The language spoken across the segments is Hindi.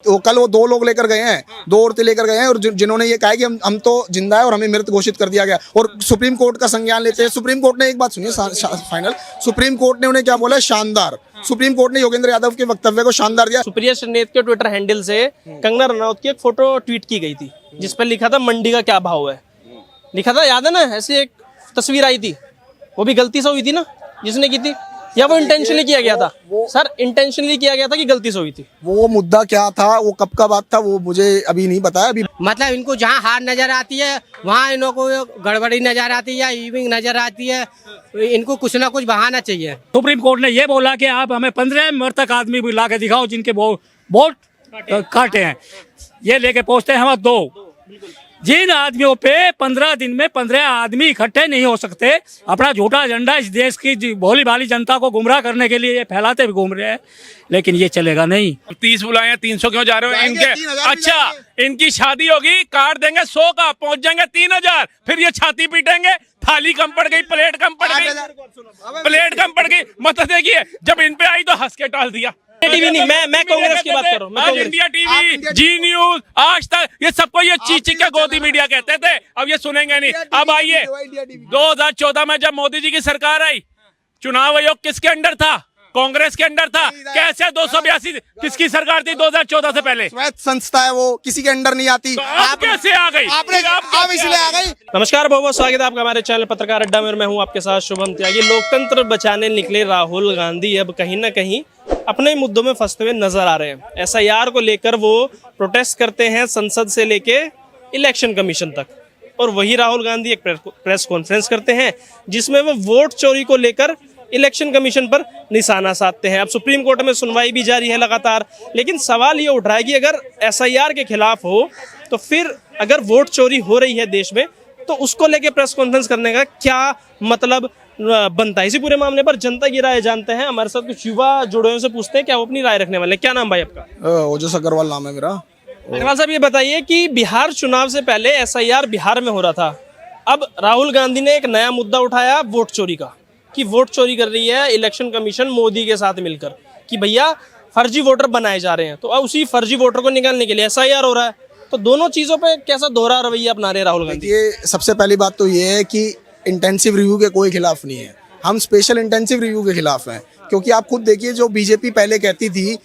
तो कल वो 2 लोग लेकर गए हैं, 2 औरतें लेकर गए हैं और जिन्होंने ये कहा कि हम तो जिंदा है और हमें मृत घोषित कर दिया गया और सुप्रीम कोर्ट का संज्ञान लेते हैं। सुप्रीम कोर्ट ने एक बात सुनिए फाइनल, सुप्रीम कोर्ट ने उन्हें क्या बोला, शानदार। सुप्रीम कोर्ट ने योगेंद्र यादव के वक्तव्य को शानदार दिया। सुप्रिया श्रीनेत के ट्विटर हैंडल से कंगना रनौत की एक फोटो ट्वीट की गई थी जिस पर लिखा था मंडी का क्या भाव है, लिखा था, याद है ना? ऐसी एक तस्वीर आई थी, वो भी गलती से हुई थी ना जिसने की थी, या वो इंटेंशनली किया गया था? सर इंटेंशनली किया गया था कि गलती से हुई थी? वो मुद्दा क्या था, वो कब का बात था, वो मुझे अभी नहीं पता है। अभी मतलब इनको जहाँ हार नजर आती है वहाँ इनको को गड़बड़ी नजर आती है या ईविंग नजर आती है, इनको कुछ ना कुछ बहाना चाहिए। सुप्रीम कोर्ट ने ये बोला कि आप हमें 15 मृतक आदमी भी ला के दिखाओ जिनके वोट काटे हैं, ये लेके पहुंचते हैं हम 2। जिन आदमियों पे 15 दिन में 15 आदमी इकट्ठे नहीं हो सकते, अपना झूठा एजेंडा इस देश की भोली भाली जनता को गुमराह करने के लिए ये फैलाते भी घूम रहे हैं, लेकिन ये चलेगा नहीं। 30 बुलाए, 300 क्यों जा रहे हो इनके? अच्छा, इनकी शादी होगी, कार्ड देंगे 100 का, पहुंच जाएंगे 3000, फिर ये छाती पीटेंगे, थाली कम पड़ गई, प्लेट कम पड़ गई, प्लेट कम पड़ गई। मतलब देखिए, जब इन पे आई तो हंस के टाल दिया। टीवी नहीं, मैं कांग्रेस की बात कर रहा हूँ। आज इंडिया टीवी, जी न्यूज, आज तक, ये सबको ये चीची का गोदी मीडिया कहते थे, अब ये सुनेंगे नहीं। अब आइए 2014 में जब मोदी जी की सरकार आई, चुनाव आयोग किसके अंडर था? कांग्रेस के अंडर था। कैसे 282 किसकी सरकार थी 2014 से पहले? स्वायत्त संस्था है, वो किसी के अंडर नहीं आती। तो आप कैसे आ गई? आप इसलिए आ गई। नमस्कार, बहुत बहुत स्वागत है आपका हमारे चैनल पत्रकार अड्डा में, और मैं हूं आपके साथ शुभम त्यागी। लोकतंत्र बचाने निकले राहुल गांधी अब कहीं ना कहीं अपने मुद्दों में फंसते हुए नजर आ रहे हैं। एसआईआर को लेकर वो प्रोटेस्ट करते हैं संसद से लेके इलेक्शन कमीशन तक, और वही राहुल गांधी एक प्रेस कॉन्फ्रेंस करते हैं जिसमें वो वोट चोरी को लेकर इलेक्शन कमीशन पर निशाना साधते हैं। अब सुप्रीम कोर्ट में सुनवाई भी जारी है लगातार, लेकिन सवाल ये उठ रहा है कि अगर एसआईआर के खिलाफ हो तो फिर अगर वोट चोरी हो रही है देश में तो उसको लेके प्रेस कॉन्फ्रेंस करने का क्या मतलब बनता है? इसी पूरे मामले पर जनता की राय जानते हैं। हमारे साथ कुछ युवा जुड़े हुए से पूछते हैं क्या वो अपनी राय रखने वाले। क्या नाम भाई आपका? ओजस अग्रवाल नाम है मेरा। अग्रवाल साहब, ये बताइए कि बिहार चुनाव से पहले एसआईआर बिहार में हो रहा था, अब राहुल गांधी ने एक नया मुद्दा उठाया वोट चोरी का, कि वोट चोरी कर रही है इलेक्शन कमीशन मोदी के साथ मिलकर, कि भैया फर्जी वोटर बनाए जा रहे हैं, तो अब उसी फर्जी वोटर को निकालने के लिए एसआईआर हो रहा है। तो दोनों चीजों पे कैसा दोहरा रवैया अपना रहे राहुल गांधी? ये सबसे पहली बात तो ये है कि इंटेंसिव रिव्यू के कोई खिलाफ नहीं है, हम स्पेशल इंटेंसिव रिव्यू के खिलाफ हैं। क्योंकि आप खुद देखिए, जो बीजेपी पहले कहती थी,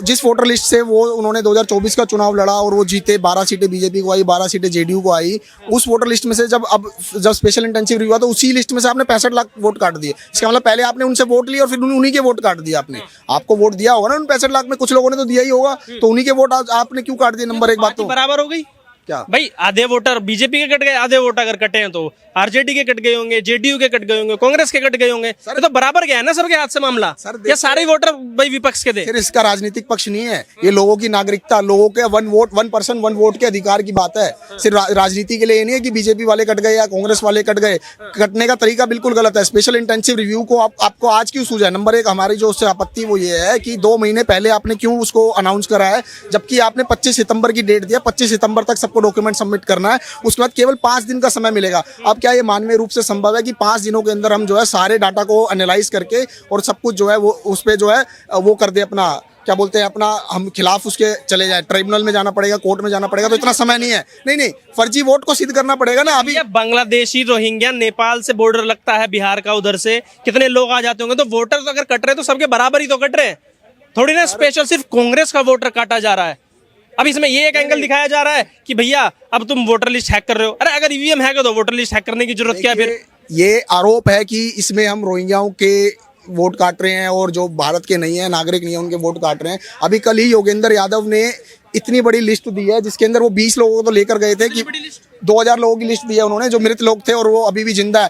जिस वोटर लिस्ट से वो उन्होंने 2024 का चुनाव लड़ा और वो जीते, 12 सीटें बीजेपी को आई, 12 सीटें जेडीयू को आई, उस वोटर लिस्ट में से जब स्पेशल इंटेंसिव रिव्यू हुआ तो उसी लिस्ट में से आपने 65 लाख वोट काट दिए। इसका मतलब पहले आपने उनसे वोट लिया और फिर उन्हीं के वोट काट दिया। आपने आपको वोट दिया होगा ना उन 65 लाख में, कुछ लोगों ने तो दिया ही होगा, तो उन्हीं के वोट आपने क्यों काट दिए? नंबर एक बात तो बराबर हो गई क्या भाई? आधे वोटर बीजेपी के कट गए, आधे वोट अगर कटे हैं तो आरजेडी के कट गए होंगे, जेडीयू के कट गए होंगे, कांग्रेस के कट गए होंगे। ये तो बराबर गया है ना सबके हाथ से मामला। ये सारे वोटर भाई विपक्ष के थे। फिर इसका राजनीतिक पक्ष नहीं है, ये लोगों की नागरिकता, लोगों के 1 पर्सन 1 वोट के अधिकार की बात है। सिर्फ राजनीति के लिए ये नहीं है कि बीजेपी वाले कट गए या कांग्रेस वाले कट गए। कटने का तरीका बिल्कुल गलत है। स्पेशल इंटेंसिव रिव्यू को आपको आज क्यों सूझा? नंबर एक, हमारी जो उससे आपत्ति वो ये है कि 2 महीने पहले आपने क्यों उसको अनाउंस करा है, जबकि आपने 25 सितंबर की डेट दिया। 25 सितंबर तक सबको डॉक्यूमेंट सबमिट करना है, उसके बाद केवल 5 दिन का समय मिलेगा। अब क्या ये मानवीय रूप से संभव है कि 5 दिनों के अंदर हम जो है सारे डाटा को एनालाइज करके और सब कुछ जो है वो उस पे जो है वो कर दे, अपना क्या बोलते हैं, अपना हम खिलाफ उसके चले जाए? ट्राइब्यूनल में जाना पड़ेगा, कोर्ट में जाना पड़ेगा, तो इतना समय नहीं है। नहीं, फर्जी वोट को सिद्ध करना पड़ेगा ना। अभी बांग्लादेशी रोहिंग्या नेपाल से बॉर्डर लगता है बिहार का, उधर से कितने लोग आ जाते होंगे, तो वोटर अगर कट रहे तो सबके बराबर ही तो कट रहे हैं, थोड़ी ना स्पेशल सिर्फ कांग्रेस का वोटर काटा जा रहा है। अब इसमें ये एक एंगल दिखाया जा रहा है कि भैया अब तुम वोटर लिस्ट हैक कर रहे हो। अरे अगर ईवीएम हैक है तो वोटर लिस्ट हैक करने की जरूरत क्या है? फिर ये आरोप है कि इसमें हम रोहिंग्याओं के वोट काट रहे हैं और जो भारत के नहीं है, नागरिक नहीं है, उनके वोट काट रहे हैं। अभी कल ही योगेंद्र यादव ने इतनी बड़ी लिस्ट दी है जिसके अंदर वो 20 लोगों को तो लेकर गए थे कि 2000 लोगों की लिस्ट दी है उन्होंने, जो मृत लोग थे और वो अभी भी जिंदा है।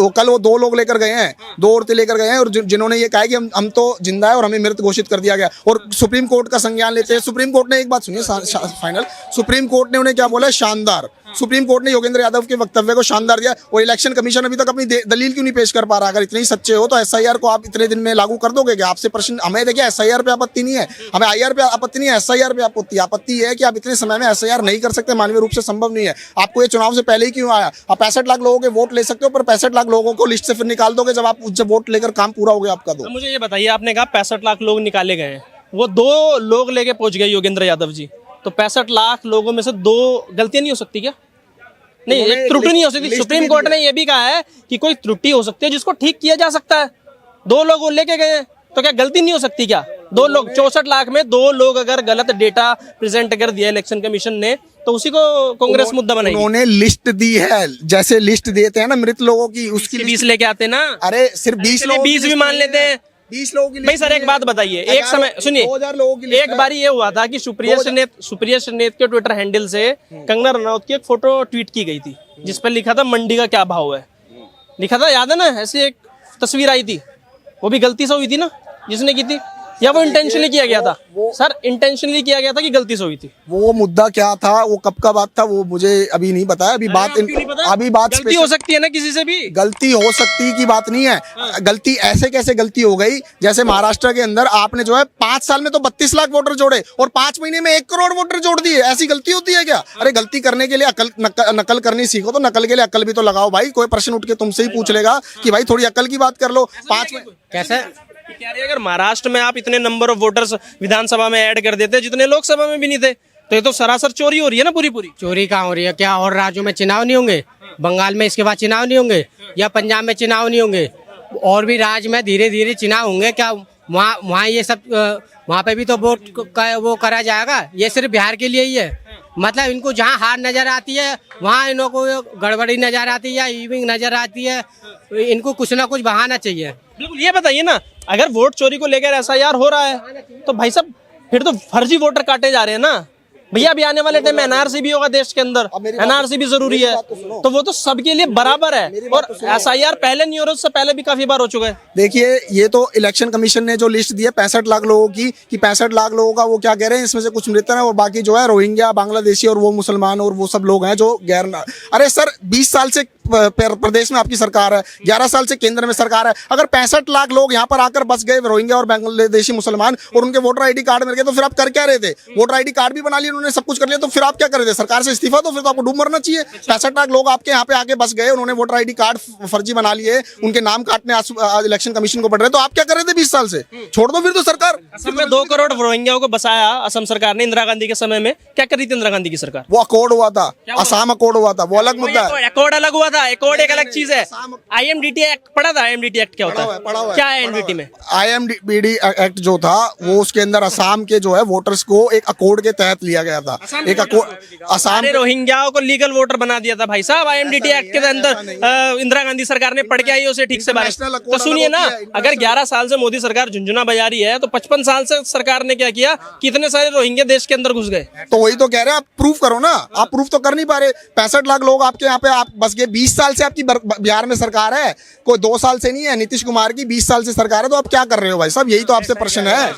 कल वो 2 लोग लेकर गए हैं, 2 औरतें लेकर गए हैं और जिन्होंने ये कहा कि हम तो जिंदा है और हमें मृत घोषित कर दिया गया और सुप्रीम कोर्ट का संज्ञान लेते हैं। सुप्रीम कोर्ट ने एक बात सुनिए फाइनल, सुप्रीम कोर्ट ने उन्हें क्या बोला, शानदार। सुप्रीम कोर्ट ने योगेंद्र यादव के वक्तव्य को शानदार दिया और इलेक्शन कमीशन अभी तक अपनी दलील क्यों नहीं पेश कर पा रहा? अगर इतने ही सच्चे हो तो एसआईआर को आप इतने दिन में लागू कर दोगे क्या? आपसे प्रश्न, हमें देखिए एसआईआर पे आपत्ति नहीं है, हमें आईआर पे आपत्ति नहीं है, एसआईआर पे आपत्ति है कि आप इतने समय में एसआईआर नहीं कर सकते, मानवीय रूप से संभव नहीं है। आपको ये चुनाव से पहले ही क्यों आया? आप 65 लाख लोगों के वोट ले सकते हो, पर 65 लाख लोगों को लिस्ट से फिर निकाल दोगे जब आप उनसे वोट लेकर काम पूरा हो गया आपका। तो मुझे ये बताइए, आपने कहा 65 लाख लोग निकाले गए हैं, वो 2 लोग लेके पहुंच गए योगेंद्र यादव जी, तो 65 लाख लोगों में से 2 गलतियां नहीं हो सकती क्या? नहीं, एक त्रुटि नहीं हो सकती। सुप्रीम कोर्ट ने यह भी कहा है कि कोई त्रुटि हो सकती है जिसको ठीक किया जा सकता है। 2 लोग वो लेके गए हैं, तो क्या गलती नहीं हो सकती क्या? 2 लोग, 64 लाख में 2 लोग अगर गलत डेटा प्रेजेंट कर दिया इलेक्शन कमीशन ने, तो उसी को कांग्रेस मुद्दा बनाएगी। उन्होंने लिस्ट दी है, जैसे लिस्ट देते हैं ना मृत लोगों की, उसकी 20 लेके आते ना। अरे सिर्फ 20 लोग, 20 भी मान लेते हैं। 20 लोगों की भाई सर एक बात बताइए, एक समय सुनिए, 2000 लोगों की एक बार ये हुआ था कि सुप्रिया श्रीनेत के ट्विटर हैंडल से कंगना रनौत की एक फोटो ट्वीट की गई थी जिस पर लिखा था मंडी का क्या भाव है, लिखा था, याद है ना? ऐसी एक तस्वीर आई थी, वो भी गलती से हुई थी ना जिसने की थी, या वो इंटेंशनली किया गया था? सर इंटेंशनली किया गया था कि गलती से हुई थी? वो मुद्दा क्या था, वो कब का बात था, वो मुझे अभी नहीं पता है। अभी बात गलती हो सकती है ना किसी से भी, गलती हो सकती की बात नहीं है। गलती ऐसे कैसे गलती हो गई? जैसे महाराष्ट्र के अंदर आपने जो है 5 साल में तो 32 लाख वोटर जोड़े और 5 महीने में 1 करोड़ वोटर जोड़ दिए, ऐसी गलती होती है क्या? अरे गलती करने के लिए नकल करनी सीखो, तो नकल के लिए अकल भी तो लगाओ भाई। कोई प्रश्न उठ के तुमसे ही पूछ लेगा कि भाई थोड़ी अकल की बात कर लो। 5 में कैसे कह रही है अगर महाराष्ट्र में आप इतने नंबर ऑफ वोटर्स विधानसभा में ऐड कर देते जितने लोकसभा में भी नहीं थे, तो ये तो सरासर चोरी हो रही है ना पूरी। चोरी कहाँ हो रही है? क्या और राज्यों में चुनाव नहीं होंगे? बंगाल में इसके बाद चुनाव नहीं होंगे, या पंजाब में चुनाव नहीं होंगे? और भी राज्य में धीरे धीरे चुनाव होंगे। क्या वहाँ ये सब वहाँ पे भी तो वोट वो करा जाएगा? ये सिर्फ बिहार के लिए ही है? मतलब इनको जहाँ हार नजर आती है वहाँ इनको गड़बड़ी नजर आती है या ईविंग नजर आती है, इनको कुछ ना कुछ बहाना चाहिए। बिल्कुल, ये बताइए ना, अगर वोट चोरी को लेकर SIR हो रहा है तो भाई साहब फिर तो फर्जी वोटर काटे जा रहे हैं ना भैया। अभी आने वाले टाइम में NRC भी होगा देश के अंदर, NRC भी जरूरी है, तो वो तो सबके लिए बराबर है। और SIR पहले नहीं हो रहा, उससे पहले भी काफी बार हो चुका है। देखिए, ये तो इलेक्शन कमीशन ने जो लिस्ट दी है 65 लाख लोगों की, कि 65 लाख लोगों का वो क्या कह रहे हैं, इसमें से कुछ मृत है और बाकी जो है रोहिंग्या, बांग्लादेशी और वो मुसलमान और वो सब लोग हैं जो गैर। अरे सर 20 साल से प्रदेश में आपकी सरकार है, 11 साल से केंद्र में सरकार है। अगर 65 लाख लोग यहाँ पर आकर बस गए, रोहिंग्या और बांग्लादेशी मुसलमान, और उनके वोटर ID कार्ड मिल गए, तो फिर आप कर क्या रहे थे? वोटर ID कार्ड भी बना लिया उन्होंने, सब कुछ कर लिया, तो फिर आप क्या कर रहे थे? सरकार से इस्तीफा दो, फिर तो आपको डूब मरना चाहिए। 65 लाख लोग आपके यहाँ पे आके बस गए, उन्होंने वोटर ID कार्ड फर्जी बना लिए, उनके नाम काटने आज इलेक्शन कमीशन को पड़ रहे, तो आप क्या कर रहे थे 20 साल से? छोड़ दो फिर तो सरकार। असम में 2 करोड़ रोहिंग्याओं को बसाया असम सरकार ने इंदिरा गांधी के समय में। क्या करी थी इंदिरा गांधी की सरकार? वो अकॉर्ड हुआ था, असम अकॉर्ड हुआ था, वो अलग मुद्दा है। अकॉर्ड अलग हुआ था, अकॉर्ड एक अलग चीज है। IMDT एक्ट पढ़ा था? IMDT एक्ट क्या होता है? क्या है IMDT में? IMDT एक्ट जो था वो उसके अंदर असम के जो है वोटर्स को एक अकॉर्ड के तहत लिया गया था। एक असम रोहिंग्याओं को लीगल वोटर बना दिया था भाई साहब IMDT एक्ट के अंदर। इंदिरा गांधी सरकार ने पढ़ के आई उसे ठीक से बात। तो सुनिए ना, अगर 11 साल से मोदी सरकार झुंझुना बजा रही है, तो 55 साल से सरकार ने क्या किया? कितने सारे रोहिंग्या देश के अंदर घुस गए। तो वही तो कह रहे हैं, आप प्रूफ करो ना। आप प्रूफ तो कर नहीं पा रहे। 65 लाख लोग आपके यहाँ पे आप बस गए। 20 साल से आपकी बिहार में सरकार है, कोई 2 साल से नहीं है। नीतीश कुमार की 20 साल से सरकार है, तो आप क्या कर रहे हो भाई साहब? यही तो आपसे प्रश्न है।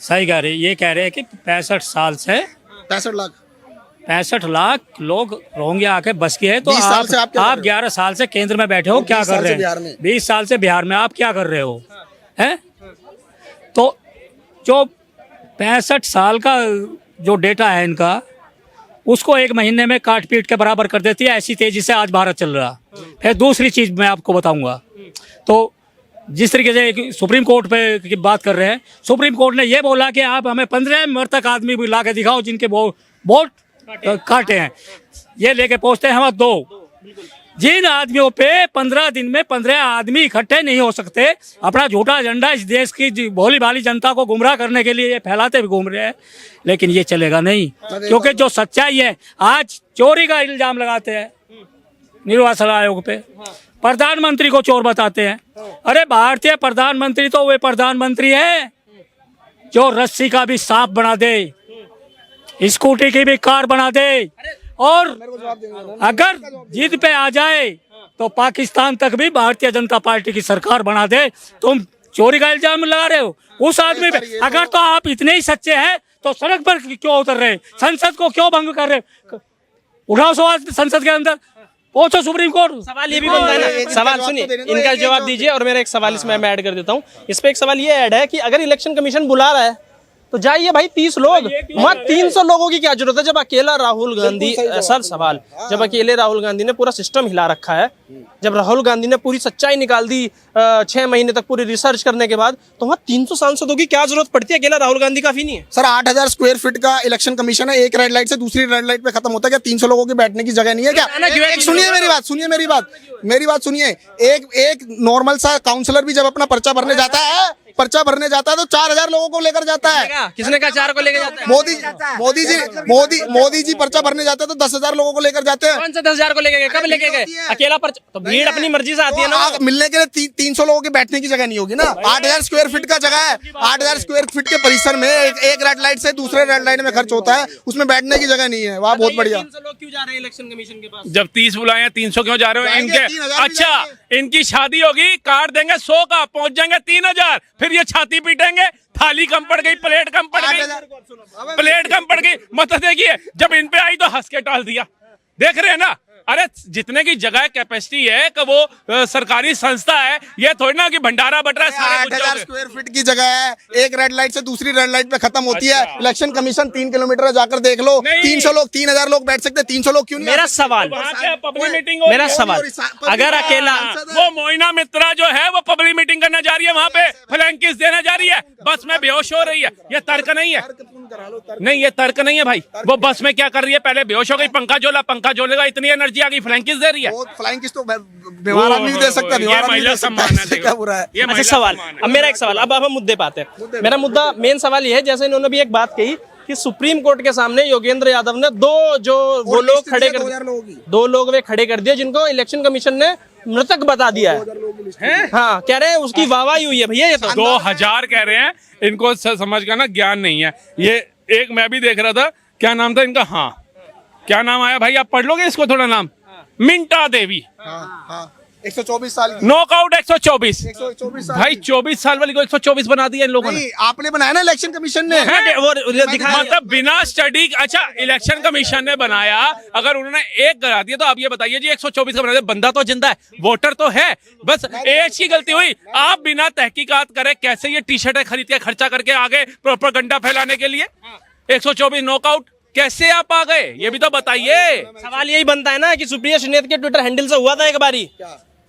सही कह रहे, ये कह रहे हैं कि 65 साल से 65 लाख लोग रोहिंग्या आके बस गए हैं, तो 20 साल से आप 11 साल से केंद्र में बैठे हो, क्या कर रहे हैं? 20 साल से बिहार में आप क्या कर रहे हो? हैं? तो जो 65 साल का जो डेटा है इनका, उसको 1 महीने में काट पीट के बराबर कर देती है। ऐसी तेजी से आज भारत चल रहा। फिर दूसरी चीज मैं आपको बताऊंगा, तो जिस तरीके से सुप्रीम कोर्ट पे की बात कर रहे हैं, सुप्रीम कोर्ट ने ये बोला कि आप हमें 15 मृतक आदमी भी ला के दिखाओ जिनके वोट काटे हैं। ये लेके पहुंचते हैं हम 2। जिन आदमियों पे 15 दिन में 15 आदमी इकट्ठे नहीं हो सकते, अपना झूठा एजेंडा इस देश की भोली भाली जनता को गुमराह करने के लिए ये फैलाते भी घूम रहे हैं। लेकिन ये चलेगा नहीं, क्योंकि जो सच्चाई है, आज चोरी का इल्जाम लगाते हैं निर्वाचन आयोग पे, प्रधानमंत्री को चोर बताते हैं। अरे भारतीय प्रधानमंत्री तो वे प्रधानमंत्री है जो रस्सी का भी सांप बना दे, स्कूटी की भी कार बना दे, और अगर जिद पे आ जाए तो पाकिस्तान तक भी भारतीय जनता पार्टी की सरकार बना दे। तुम चोरी का इल्जाम लगा रहे हो उस आदमी पे। अगर तो आप इतने ही सच्चे हैं तो सड़क पर क्यों उतर रहे? संसद को क्यों भंग कर रहे? उठाओ सवाल संसद के अंदर, पहुंचो सुप्रीम कोर्ट। सवाल ये भी बनता है ना, सवाल सुनिए, इनका जवाब दीजिए और मेरा एक सवाल इसमें मैं ऐड कर देता हूँ। इस पे एक सवाल ये ऐड है कि अगर इलेक्शन कमीशन बुला रहा है तो जाइए भाई 30 लोग, वहाँ 300 लोगों की क्या जरूरत है जब अकेला राहुल गांधी, सर सवाल, जब अकेले राहुल गांधी ने पूरा सिस्टम हिला रखा है, जब राहुल गांधी ने पूरी सच्चाई निकाल दी 6 महीने तक पूरी रिसर्च करने के बाद, तो वहाँ 300 सांसदों की क्या जरूरत पड़ती है? अकेला राहुल गांधी काफी नहीं है? सर 8000 स्क्वायर फीट का इलेक्शन कमीशन है, एक रेड लाइट से दूसरी रेड लाइट पे खत्म होता है क्या? 300 लोगों की बैठने की जगह नहीं है क्या? सुनिए मेरी बात, सुनिए मेरी बात, मेरी बात सुनिए। एक नॉर्मल सा काउंसलर भी जब अपना पर्चा भरने जाता है तो 4000 लोगों को लेकर जाता है। किसने कहा 4 को लेकर जाता है? मोदी जी पर्चा भरने जाते हैं तो 10,000 लोगों को लेकर जाते हैं। कौन से 10,000 को लेके गए? कब लेके गए? अकेला पर्चा तो भीड़ अपनी मर्जी से आती है ना। मिलने के लिए 300 लोगों की बैठने की जगह नहीं होगी ना। 8000 स्क्वायर फीट का जगह है, 8000 स्क्वायर फीट के परिसर में एक रेड लाइट से दूसरे रेड लाइट में खर्च होता है, उसमें बैठने की जगह नहीं है। वहाँ बहुत बढ़िया। 300 लोग क्यों जा रहे हैं इलेक्शन कमीशन के पास? जब 30 बुलाए हैं 300 क्यों जा रहे हो जाएंगे, इनके? 3000 भी अच्छा, इनकी शादी होगी, कार्ड देंगे 100 का, पहुंच जाएंगे 3000, फिर ये छाती पीटेंगे, थाली कम पड़ गई, प्लेट कम पड़ गई, प्लेट कम पड़ गई। मतलब देखिए, जब इन पे आई तो हंस के टाल दिया। देख रहे हैं ना, अरे जितने की जगह कैपेसिटी है कि वो सरकारी संस्था है, ये थोड़ी ना कि भंडारा बट रहा है सारे 8000 स्क्वायर फीट की जगह है, एक रेड लाइट से दूसरी रेड लाइट पे खत्म होती है। इलेक्शन कमीशन 3 किलोमीटर जाकर देख लो, 300 लोग, 3000 लोग बैठ सकते, 300 लोग क्यों नहीं? मेरा सवाल, पब्लिक मीटिंग, मेरा सवाल, अगर अकेला वो मोइना मित्रा जो है वो पब्लिक मीटिंग करने जा रही है, वहाँ पे फ्लैंकिस देने जा रही है, बस में बेहोश हो रही है। ये तर्क नहीं है, नहीं ये तर्क नहीं है भाई। वो बस में क्या कर रही है? पहले बेहोश हो गई, पंखा झोलेगा, इतनी एनर्जी आ गई, फ्लैंकिस दे रही है। फ्लाइंग किस तो बीमार आदमी भी दे सकता है, बीमार आदमी भी दे सकता है, इससे क्या बुरा है? अच्छा सवाल, अब मेरा एक सवाल, अब हम मुद्दे पे आते हैं। मेरा मुद्दा मेन सवाल ये है, जैसे इन्होंने भी एक बात कही कि सुप्रीम कोर्ट के सामने योगेंद्र यादव ने वो लोग खड़े कर दिए, 2 लोग वे खड़े कर दिए जिनको इलेक्शन कमीशन ने मृतक बता दिया है। हाँ, कह रहे हैं उसकी वाहवाही हुई है भैया। ये तो 2000 कह रहे हैं, इनको समझ का ना ज्ञान नहीं है। ये एक मैं भी देख रहा था, क्या नाम था इनका? हाँ, क्या नाम आया भाई? आप पढ़ लोगे इसको थोड़ा नाम? मिंटा देवी, 124 साल की, नॉकआउट 124 124 भाई, 24 साल वाली को 124 बना दिया इन लोगों ने। आपने बनाया ना इलेक्शन कमीशन ने, वो दिखाया मतलब बिना स्टडी। अच्छा, इलेक्शन कमीशन ने बनाया, अगर उन्होंने एक करा दिया तो आप ये बताइए जी 124 का बना दिया, बंदा तो जिंदा है, वोटर तो है, बस एज की गलती हुई। आप बिना तहकीकात करे कैसे ये टी शर्टें खरीद के खर्चा करके आगे प्रोपेगेंडा फैलाने के लिए 124 नॉकआउट कैसे आप आ गए? ये भी तो बताइए। सवाल यही बनता है ना कि सुप्रिया सुनेत के ट्विटर हैंडल से हुआ था एक बारी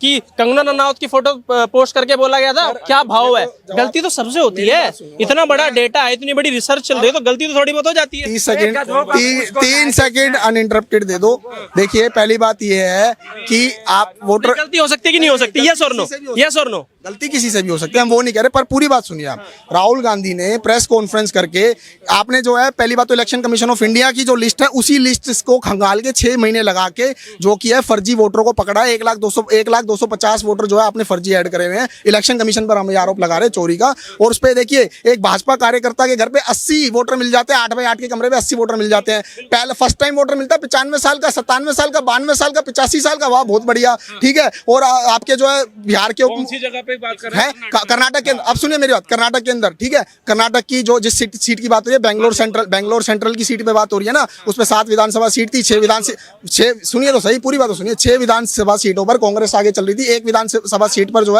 कि कंगना रनौत की फोटो पोस्ट करके बोला गया था क्या भाव है। गलती तो सबसे होती है, इतना बड़ा डेटा है, इतनी बड़ी रिसर्च चल रही है, तो गलती तो थोड़ी बहुत हो जाती है। 3 सेकंड अनइंटरप्टेड दे दो। देखिए, पहली बात यह है कि आप वोटर, गलती हो सकती है कि नहीं हो सकती? यस और नो, यस और नो। गलती किसी से भी हो सकती है, हम वो नहीं कह रहे, पर पूरी बात सुनिए आप। राहुल गांधी ने प्रेस कॉन्फ्रेंस करके, आपने जो है पहली बात तो इलेक्शन कमीशन ऑफ इंडिया की जो लिस्ट है उसी लिस्ट को खंगाल के 6 महीने लगा के जो किया है, फर्जी वोटरों को पकड़ा है। 1,250 वोटर जो है आपने फर्जी ऐड करे हुए हैं। इलेक्शन कमीशन पर हम आरोप लगा रहे हैं चोरी का। और उस पर देखिए, एक भाजपा कार्यकर्ता के घर पे 80 वोटर मिल जाते हैं, 8x8 के कमरे में 80 वोटर मिल जाते हैं। पहले फर्स्ट टाइम वोटर मिलता है 95 साल का, 97 साल का, 92 साल का, 85 साल का, वाह बहुत बढ़िया, ठीक है। और आपके जो है बिहार के कौन सी जगह पे बात कर रहे हैं? कर्नाटक के अंदर, अब सुनिए मेरी बात, कर्नाटक के अंदर, ठीक है, कर्नाटक की जो जिस सीट की बात हो रही है, बेंगलोर सेंट्रल की सीट पे बात हो रही है ना, उसमें 7 विधानसभा सीट थी, 6 सुनिए तो सही, पूरी बात तो सुनिए, 6 विधानसभा सीटों पर कांग्रेस आगे चल रही थी। एक विधानसभा सीट पर जो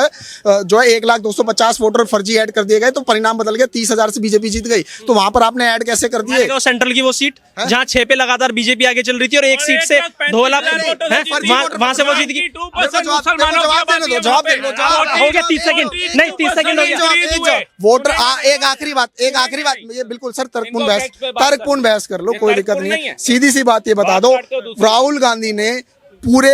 है 1,250 वोटर फर्जी ऐड कर दिए गए, तो परिणाम बदल गया, 30,000 से बीजेपी जीत गई। तो वहां पर आपने ऐड कैसे कर दिए? सेंट्रल की वो सीट जहां 6 पे लगातार बीजेपी आगे चल रही थी और एक सीट से 2 लाख वहां से वो जीत गई। जवाब दे दो, हो गया 30 सेकंड, नहीं 30 सेकंड हो गया। वोटर एक आखिरी बात, ये बिल्कुल सर तर्कपूर्ण बहस कर लो, कोई दिक्कत नहीं है। सीधी सी बात ये बता दो, राहुल गांधी ने पूरे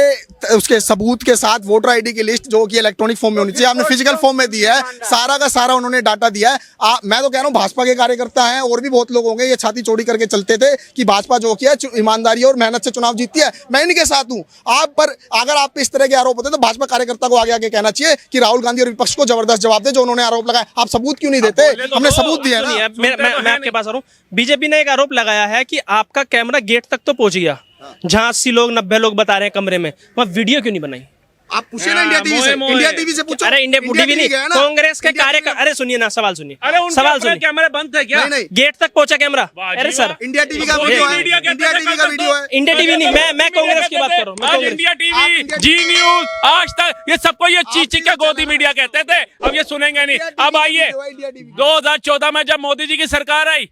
उसके सबूत के साथ वोटर आईडी की लिस्ट जो कि इलेक्ट्रॉनिक फॉर्म में होनी चाहिए, आपने फिजिकल फॉर्म में दिया है, सारा का सारा उन्होंने डाटा दिया है। मैं तो कह रहा हूँ भाजपा के कार्यकर्ता हैं और भी बहुत लोग होंगे, ये छाती चौड़ी करके चलते थे कि भाजपा जो किया ईमानदारी और मेहनत से चुनाव जीतती है, मैं इनके साथ हूँ। आप पर अगर आप इस तरह के आरोप होते तो भाजपा कार्यकर्ता को आगे आगे कहना चाहिए कि राहुल गांधी और विपक्ष को जबरदस्त जवाब दे जो उन्होंने आरोप लगाया। आप सबूत क्यों नहीं देते? हमने सबूत दिया ना। मैं आपके पास आ रहा हूँ। बीजेपी ने एक आरोप लगाया है कि आपका कैमरा गेट तक तो पहुंच गया, जहां 80 लोग 90 लोग बता रहे हैं कमरे में, वहां वीडियो क्यों नहीं बनाई? आप पूछे ना इंडिया टीवी से, मोए। इंडिया टीवी से पूछो। अरे इंडिया टीवी नहीं, गया ना। कांग्रेस के इंडिया कार्य टीवी- अरे सुनिए ना, सवाल सुनिए, अरे उनके सवाल अपने सुनिए, कैमरे बंद थे क्या? नहीं नहीं, गेट तक पहुंचा कैमरा। वाह जी अरे वाह। सर, इंडिया टीवी का मोदी वीडियो है, मीडिया कहते इंडिया थे टीवी कल का वीडियो है। इंडिया टीवी नहीं, मैं कांग्रेस की बात कर रहा हूँ, मैं आज कांग्रेस। इंडिया आप टीवी, इंडिया जी न्यूज, आज तक, ये सबको ये चीच टीवी के गोदी मीडिया कहते थे, अब ये सुनेंगे नहीं। अब आइए, इंडिया टीवी। 2014 में जब मोदी जी की सरकार आई,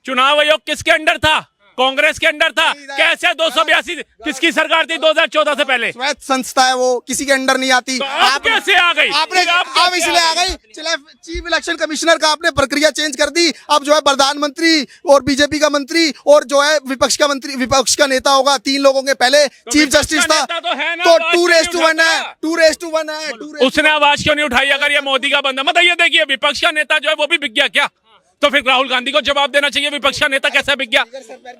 चुनाव आयोग किसके अंडर था? कांग्रेस के अंडर था। कैसे 282 किसकी सरकार थी 2014 से पहले? स्वायत्त संस्था है वो, किसी के अंडर नहीं आती। तो आप कैसे आ गई? आपने आप आप कैसे इसलिए आ गई, चीफ इलेक्शन कमिश्नर का आपने प्रक्रिया चेंज कर दी। अब जो है प्रधानमंत्री और बीजेपी का मंत्री और जो है विपक्ष का मंत्री, विपक्ष का नेता होगा। 3 लोगों के पहले चीफ विपक्ष जस्टिस का था, नेता तो है ना, तो आवाज 2:1 क्यों नहीं है, उठाता? 2:1 है, 2:1। उसने आवाज क्यों नहीं उठाई? अगर ये मोदी का बंदा, मतलब ये देखिए, विपक्ष का नेता जो है वो भी बिक गया क्या? तो फिर राहुल गांधी को जवाब देना चाहिए, विपक्ष का नेता कैसा बिक गया?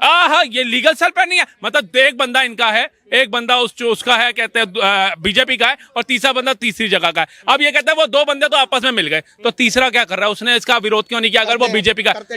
हाँ, ये लीगल सेल पर नहीं है। मतलब एक बंदा इनका है, एक बंदा उसका है, कहते हैं बीजेपी का है, और तीसरा बंदा तीसरी जगह का है। अब ये कहते हैं वो 2 बंदे तो आपस में मिल गए, तो तीसरा क्या कर रहा है? उसने इसका विरोध क्यों नहीं किया अगर वो बीजेपी का?